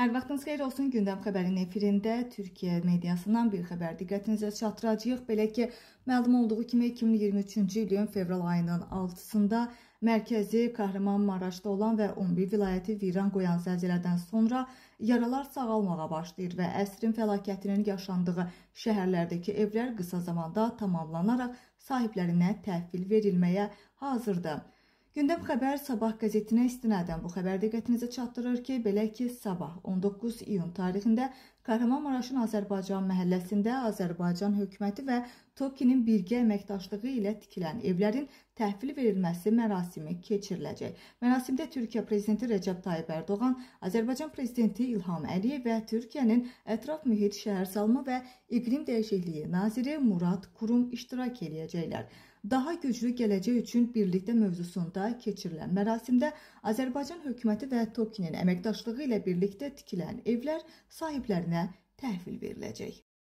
Hər vaxtınız xeyir olsun. Gündəm xəbərin efirində Türkiyə mediasından bir xəbər diqqətinizə çatdıracağıq. Belə ki, məlum olduğu kimi 2023-cü ilin fevral ayının 6-sında mərkəzi Kahramanmaraşda olan və 11 vilayəti viran qoyan zəlzələdən sonra yaralar sağalmağa başlayır və əsrin fəlakətinin yaşandığı şəhərlərdəki evlər qısa zamanda tamamlanaraq sahiblərinə təhvil verilməyə hazırdır. Gündəm xəbər Sabah qəzetinə istinadən bu xəbər diqqətinizi çatdırır ki, belə ki, sabah 19 iyun tarixində Kahramanmaraşın Azərbaycan məhəlləsində Azərbaycan hökuməti və TOKİ-nin birgə əməkdaşlığı ilə tikilən evlərin təhvil verilməsi mərasimi keçiriləcək. Mərasimdə Türkiyə Prezidenti Rəcəb Tayyib Ərdoğan, Azərbaycan Prezidenti İlham Əliyev və Türkiyənin Ətraf Mühit Şəhərsalma və İqlim Dəyişikliyi Naziri Murad Kurum iştirak edəcəklər. Daha güclü gələcək üçün birlikdə mövzusunda keçirilən mərasimdə Azərbaycan hökuməti və TOKİ-nin əməkdaşlığı ilə birlikdə tikilən evlər sahiblərinə təhvil veriləcək.